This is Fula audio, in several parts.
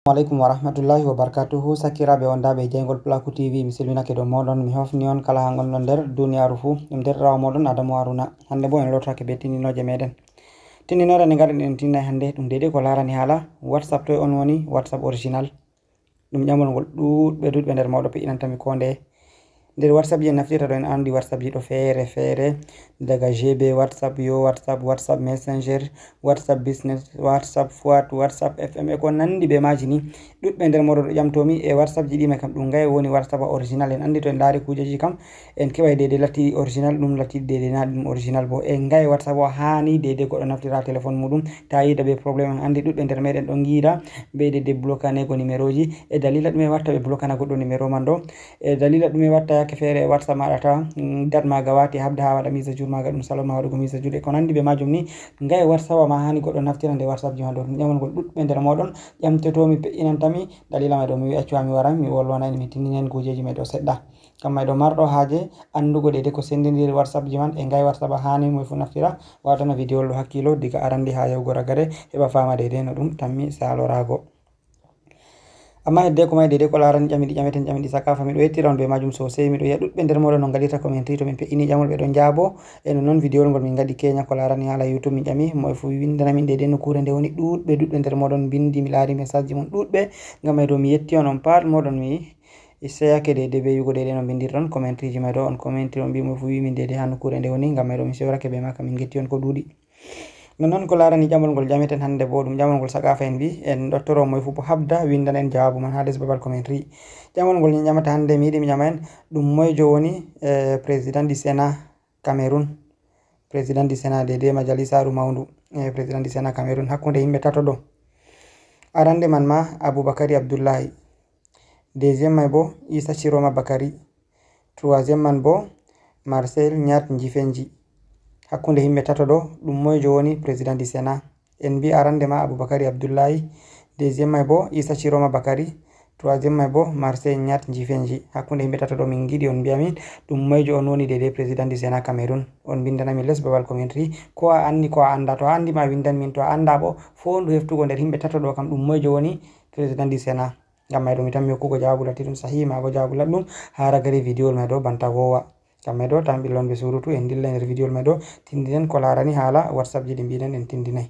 Assalamualaikum warahmatullahi wabarakatuh. Sakiraɓe wondaɓe jeygol Plaku TV, mi silminake dow moɗon, mi hofni on kala ha gonɗon nder duniyaru fuu. Ɗum derɗirawo moɗon Adamu Haruna. Hande bo en lortake be tininoje meɗen. Tininore nde gaɗen en tinna hande ɗum deidei ko larani hala WhatsApp. Toy on woni WhatsApp original, ɗum ƴamol ngol ɗuɗɓe nder mawɗo pe inantami ko nde. nder WhatsApp ji en naftirta ɗo en andi WhatsApp ji ɗo fere daga GB WhatsApp, Yo WhatsApp, WhatsApp Messenger, WhatsApp Business, WhatsApp Fuat, WhatsApp FM e ko nandi be maji ni ɗuɗɓe nder moɗon ɗo ƴamtomi. e WhatsApp ji ɗi kam ɗum gaye woni WhatsApp original. En andi to en laari kujeji kam en keɓai deidei latti original, ɗum latti deidei na ɗum original bo. en gaye WhatsApp o hani deidei goɗɗo naftira téléphone muɗum ta yida be probléme. en andi ɗuɗɓe nder meɗen ɗon giida be deidei blokanego numéro ji. e dalila ɗume watta ɓe blokana goɗɗo numéro man ɗo, e dalila ɗume watta fere WhatsApp maɗa tawa dat maga wati habda ha waɗa mise à jour maga, ɗum salon ma waɗugo mise à jour e ko nandi be majum ni. gaye WhatsApp ma hani goɗɗo naftira nde WhatsApp ji ma ɗo. ƴamol ngol ɗuɗɓe nder moɗon ƴamtotomi pe inantami. dalila mai ɗo mi accuwa mi waran mi wolwana mi tinninen kujeji mai ɗo seɗɗa. kamma ɗo marɗo haje andugo deidei ko sendindiri WhatsApp ji man. e gaye WhatsApp hani moe fu naftira watana video ɗo hakkilo diga arande ha yahugo ragare heɓa fama deidei no ɗum tammi salorago. amma hedde ko mai deidei ko larani ƴamiɗi ƴameten ƴamiɗi sakafa miɗo yettira on be majum sosai. miɗo yi'a ɗuɗɓe nder moɗon no gaɗirta commentary to min pe'ini ƴamol ɓe ɗon jaabo. e non video ngol min gaɗi kenya ko larani hala YouTube min ƴami moe fu windana min deidei nokkure nde woni. ɗuɗɓe nder moɗon bindi mi laari message ji mon ɗuɗɓe. ngam mai ɗo mi yetti on pat moɗon mi seyake deidei be yugo deidei no bindirɗon commentary ji mai ɗo on commentary on mbi moe fu wi min deidei ha nokkure nde woni. ngam mai ɗo mi sewrake be maka min getti on ko ɗuɗi. non ko larani ƴamol ngol ƴameten hande bo ɗum ƴamol ngol sakafa en mbi en ɗottoro moe fu bo habda windana en jawabu man ha les babal commentary. ƴamol ngol min ƴamata hande mi yiɗi mi ƴama en ɗum moejo woni président du Sénat Cameroun. président du Sénat deidei majalisaru maundu président du Sénat Cameroun hakkunde yimɓe tato ɗo. arande man ma Aboubakary Abdullahi, deuxième mai bo Issa Chiroma Bakary, troisième man bo Marcel Nyat Njifenji. hakkunde yimɓe tato ɗo ɗum moejo woni président du Sénat. en mbi arande ma Aboubakary Abdullahi, deuxième mai bo Issa Chiroma Bakary, troisième mai bo Marcel Nyat Njifenji. hakkunde yimɓe tato ɗo min giɗi on mbiya min ɗum moejo on woni deidei président du Sénat Cameroun. on bindanami les babal commentary ko a andi ko a anda. to a andi ma windan min, to a anda bo fondu heftugo nder yimɓe tato ɗo kam ɗum moejo woni président du Sénat. ngam mai ɗo mi tammi hokkugo jawabu latti ɗum sahi ma bo jawabu laɗɗum ha ragare video mai ɗo banta vowa. ngam mai ɗo tan ɓillon be surutu en dilla nder video mai ɗo tindinen ko larani hala WhatsApp ji ɗi mbinen en tindinai.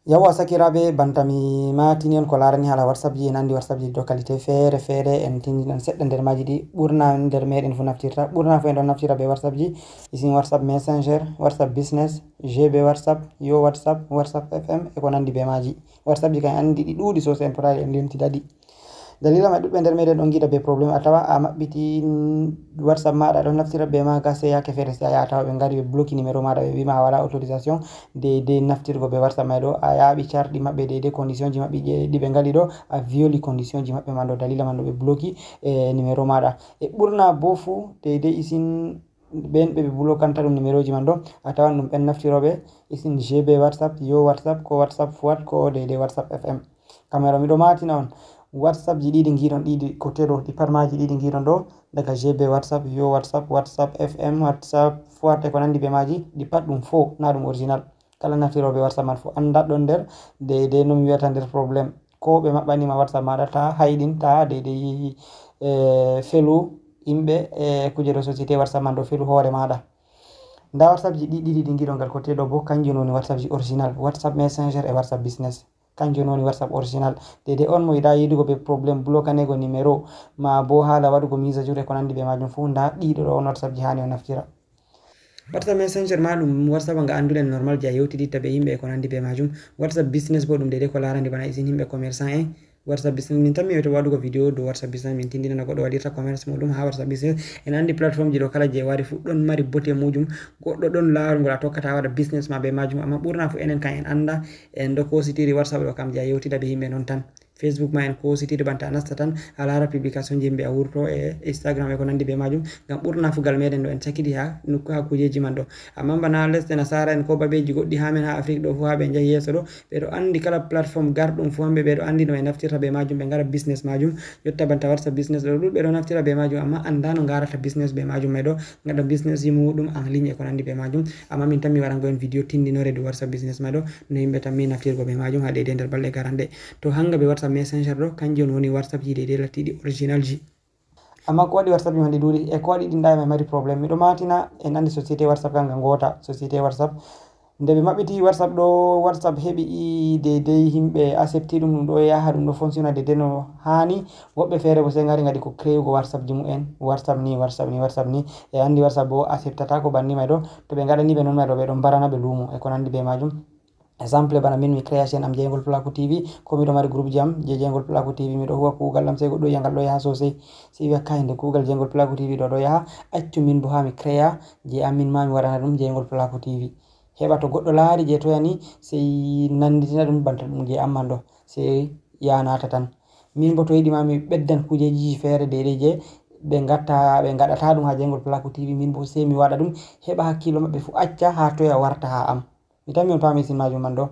yawa sakiraɓe banta mi matini on ko larani hala WhatsApp ji. en andi WhatsApp ji do qualité fere en tindinan seɗɗa nder maji ɗi ɓurna nder meɗen fu naftirta. ɓurna fu en ɗon naftira be WhatsApp ji isin WhatsApp Messenger, WhatsApp Business, GB WhatsApp, Yo WhatsApp, WhatsApp FM e ko nandi be maji. WhatsApp ji kan andi ɗi ɗuɗi sosai en potari en limti daɗi. dalila mai ɗuɗɓe nder meɗen ɗon giida be probléme a tawa a maɓɓiti WhatsApp maɗa ɗon naftira be maga sai yake fere sai a yaha tawa ɓe ngari ɓe bloki numéro maɗa ɓe wima a wala autorisation deidei naftirgo be WhatsApp mai ɗo. a yaaɓi carɗi maɓɓe deidei condition ji maɓɓe ɗi ɓe ngaɗi ɗo a violi condition ji maɓɓe man ɗo. dalila man ɗo ɓe bloki numéro maɗa. e ɓurna bo fu deidei isin ɓen ɓe blokanta ɗum numéro ji man ɗo a tawan ɗum ɓen naftiroɓe isin GB WhatsApp, Yo WhatsApp, ko WhatsApp Fuat, ko deidei WhatsApp FM. kamera miɗo matina on WhatsApp ji ɗiɗi giɗon ɗiɗi kote ɗo ɗi pat maji ɗiɗi giɗon ɗo daga GB WhatsApp, Yo WhatsApp, WhatsApp FM, WhatsApp Fuat e ko nandi be maji ɗi pat ɗum fo na ɗum original. kala naftiroɓe WhatsApp man fu anda ɗon nder deidei no mi wiyata nder probléme. ko ɓe maɓɓanima WhatsApp maɗa ta hayɗin ta deidei felu yimɓe e kuje ɗo société WhatsApp man ɗo felu hoore maɗa. nda WhatsApp ji ɗiɗi ɗi giɗon gal kote ɗo bo kanjum woni WhatsApp ji original. WhatsApp Messenger e WhatsApp Business kanjum woni WhatsApp original. deidei on mo yiɗa yidugo be probléme blokanego numéro ma bo hala waɗugo mise à jour e ko nandi be majum fu nda ɗiɗo ɗo on WhatsApp ji hani o naftira. WhatsApp Messenger ma ɗum WhatsApp nga anduɗen normal je a yewtiditta be yimɓe e ko nandi be majum. WhatsApp Business bo ɗum deidei ko larani bana isin yimɓe commerçant en. WhatsApp Business min tan mi wiya to waɗugo video do WhatsApp Business min tindinana goɗɗo waɗirta commerce muɗum ha WhatsApp Business. en andi plateforme ji ɗo kala je wari fu ɗon mari bote mujum. goɗɗo ɗon lawol a tokkata waɗa business ma be majum. amma ɓurna fu enen kan en anda en ɗo kositiri WhatsApp ɗo kam je a yewtida be yimɓe non tan Facebook ma en ko sitide banta anasta tan alara publication je be awurto e Instagram e ko nandi be majum gam burna fugal meden do en sakidi ha nokku ha kujeji man do amma bana lesde nasara en ko babeji goddi ha men ha Afrique do fu ha be jahi yeso do be do andi kala platform gardum fu hambe be do andi no e naftirta be majum be ngara business majum yotta banta warta business do be do naftira be majum amma andano ngarata business be majum medo ngada business yi mudum en ligne e ko nandi be majum amma min tan mi waran gon video tindinore do warta business mado no yimbe tan mi naftirgo be majum ha de der balle garande to hanga be warta messenger do kanjon woni whatsapp ji de latidi original ji amma ko wadi whatsapp mi duri e ko wadi dinda me mari problem mi do matina en andi society whatsapp kanga ngota society whatsapp nde be mabbiti whatsapp do whatsapp hebi de himbe accepti dum do yaha dum do fonctiona de no hani wobbe fere bo se ngari ko créer go whatsapp jimu en whatsapp ni e andi whatsapp bo acceptata ko banni may do to be ngada ni be non may do be do barana be lumo e ko nandi be majum exemple bana min mi création am Jengol Plaku TV ko mi do mari groupe jam je Jengol Plaku TV mi do huwa kugal am sey goddo yangal do yaha sosai si wi kayde kugal Jengol Plaku TV do yaha accu min bo ha mi créa je amin ma mi warana dum Jengol Plaku TV heba to goddo laari je to yani sey nanditina dum banta dum je amman do sey yanata tan min bo to yidi ma mi beddan kujeji fere de je be ngadata dum ha Jengol Plaku TV min bo sey mi wada dum heba hakkilo mabbe fu acca ha to ya warta ha am mi tan mi on pami sin majum man do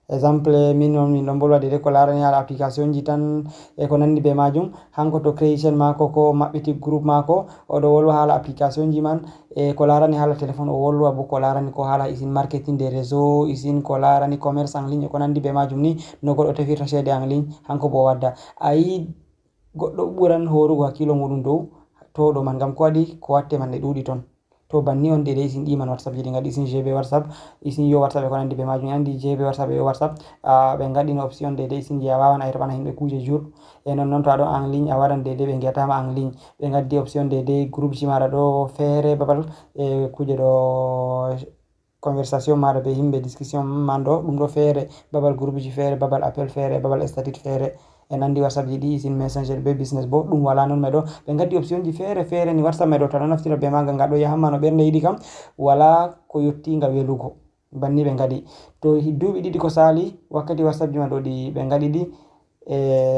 exemple min don bolwa de ko larani ala application ji tan e ko nandi be majum hanko to creation mako ko mabbiti group mako o do wolwa hala application ji man e ko larani hala telephone o wolwa bo ko larani ko hala isin marketing des réseaux isin ko larani commerce en ligne ko nandi be majum ni no godo tefirta shede en ligne hanko bo wadda ayi goddo buran horugo hakilo mudum do to do man gam ko wadi ko watte man de dudi ton to banni on de isin diman whatsapp ji ngadi isin gb whatsapp isin yo whatsapp ko nandi be majum andi gb whatsapp yo whatsapp be ngadi no option de isin je wawan ay tabana himbe kuje jour e non to ado en ligne a waran de be ngiata ma en ligne be ngadi option de groupe ji mara do fere babal e kuje do conversation mara be himbe discussion mando dum do fere babal groupe ji fere babal appel fere babal statut fere en andi whatsapp ji di isin messenger be business bo dum wala non medo be ngadi option ji fere ni whatsapp medo tan naftira be manga ngado yahamma no bernde yidi kam wala ko yotti nga welugo banni be ngadi to duubi didi ko sali wakkati whatsapp ji mado di be ngadi di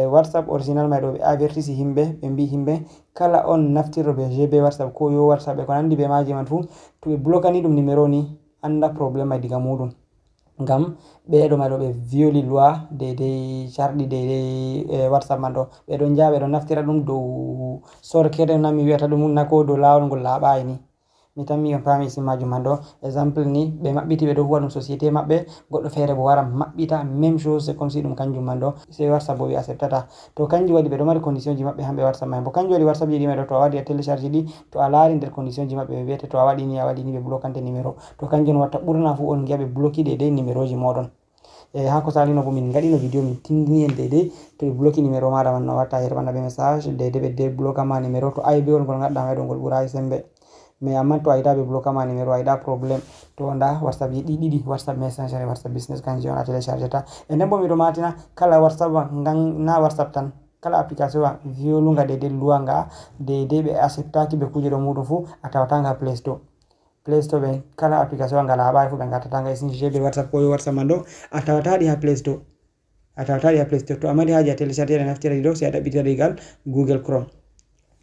whatsapp original medo be avertisi himbe be mbi himbe kala on naftiro be gb whatsapp ko yo whatsapp be ko nandi be maji man fu to be blokani dum numero ni anda problème ay diga mudum ngam be do maro be violi loi de chardi de whatsapp man do be do jaabe do naftira dum do sorkere na mi wiata dum nako do lawol ngol laabay ni mi tan mi pami si majum man do exemple ni be mabbiti be do huwa dum société mabbe goddo fere bo wara mabbita même chose c'est comme si dum kanjum man do c'est whatsapp bo wi acceptata to kanjum wadi be do mari condition ji mabbe hambe whatsapp man bo kanjum wadi whatsapp ji medo to wadi a télécharger di to a laari der condition ji mabbe be wiete to a wadi ni be blokante numéro to kanjum watta burna fu on giabe bloki de numéro ji modon e hako salino bo min ngadi no video min tindini en dede to be bloki numéro mada man no watta herbana be message de be de bloka ma numéro to ay be on gol ngadda may do gol buray sembe mais amman to ayda be bloka ma numéro ayda problème to nda whatsapp ji didi whatsapp messenger whatsapp business kanji on a télécharger ta e nembo mi do matina kala whatsapp ngan na whatsapp tan kala application wa violunga de luanga de be acceptaki be kuje do mudum fu atawata nga play store be kala application nga la bay fu be ngata tanga isin gb whatsapp ko whatsapp mando atawata di ha play store to amadi haja télécharger naftira di do se ada bitira gal google chrome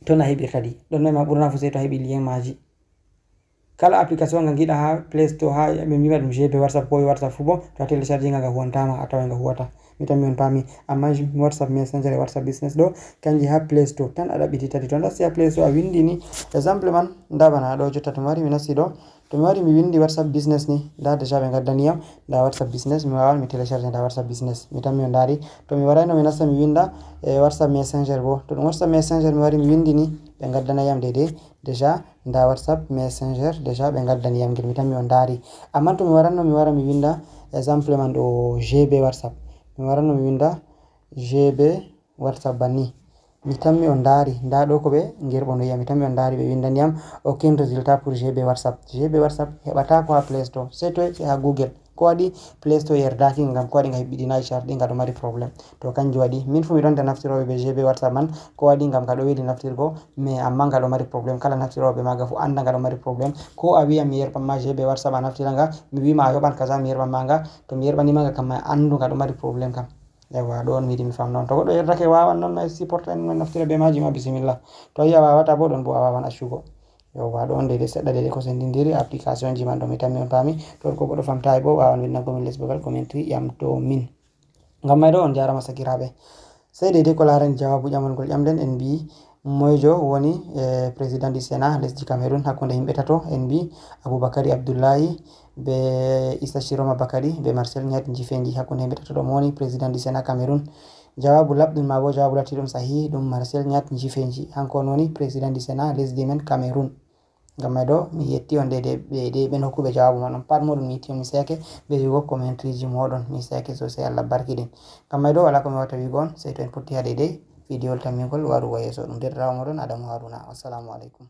to na hebi kadi don ma burna fu se to hebi lien maji kala application nga gida ha play store ha be mi wadum gb whatsapp ko whatsapp fu bo to télécharger nga huwantama atawa nga huwata mi on pami amma whatsapp messenger e whatsapp business do kanji ha play store tan ada bititati to ndasi ha play store a windi ni exemple man ndabana do jotta to mari mi nasi do to mi wari mi windi whatsapp business ni da deja be gaddaniyam da whatsapp business mi wawan mi télécharger da whatsapp business mi on dari to mi warayno mi nasta mi winda e whatsapp messenger bo to whatsapp messenger mi wari mi windi ni be gaddanayam deja da whatsapp messenger deja be gaddaniyam gel mi on dari amma to mi waranno mi wara mi winda exemple man do gb whatsapp mi warano mi winda gb whatsapp banni mi tammi on dari nda do ko be gerbono yami tammi on dari be windani am aucun résultat pour gb whatsapp hebata ko ha play store c'est to ha google ko wadi play store yerdaki ngam ko wadi ngai bidina chardi ngado mari problem to kanju wadi min fu mi don naftiro be gb whatsapp man ko wadi ngam kado weli naftirgo mais amma ngado mari problem kala naftiro be maga fu anda ngado mari problem ko a wiya mi yerba ma gb whatsapp naftira nga mi wi ma yoban kaza mi yerba manga to mi yerba ni manga kam andu ngado mari problem kam yawa ɗo on mi yiɗi mi famnon to goɗɗo yerdake wawan noon ma supporta en men naftira be maji ma bisimillah to yi a wawata bo ɗon bo a wawan accugo yawa ɗo on deydey seɗɗa deydey ko sendindiri application ji man ɗo mi tammi on paami to ko goɗɗo famtayi bo wawan windango min les babal commentary ƴamto min ngam may ɗo on jarama sakiraɓe sey deydey ko larani jawabu ƴamol ngol ƴamɗen en mbi moyjo woni président du sénat lesdi Cameroun hakkunde yimɓe tato en mbi Aboubakary Abdoulaye be Issa Chiroma Bakary be Marcel Nyat Njifenji hakkunde yimɓe tato ɗo moni président du sénat Cameroun jawabu labɗum ma bo jawabu latiɗum sahihi ɗum Marcel Nyat Njifenji hanko on woni président du sénat lesdi men Cameroun ngam may ɗo mi yetti on deydey ɓen hokkuɓe jawabu man on pat moɗon mi yetti on mi seyake be wigo commentary ji moɗon mi seyake sosai Allah barkiɗin ngam may ɗo wala ko mi wawata wigo on sey to en potti ha deydey video tammigol warugo yeso ɗum derɗirawo moɗon Adamu Haruna. Wassalamu alaikum.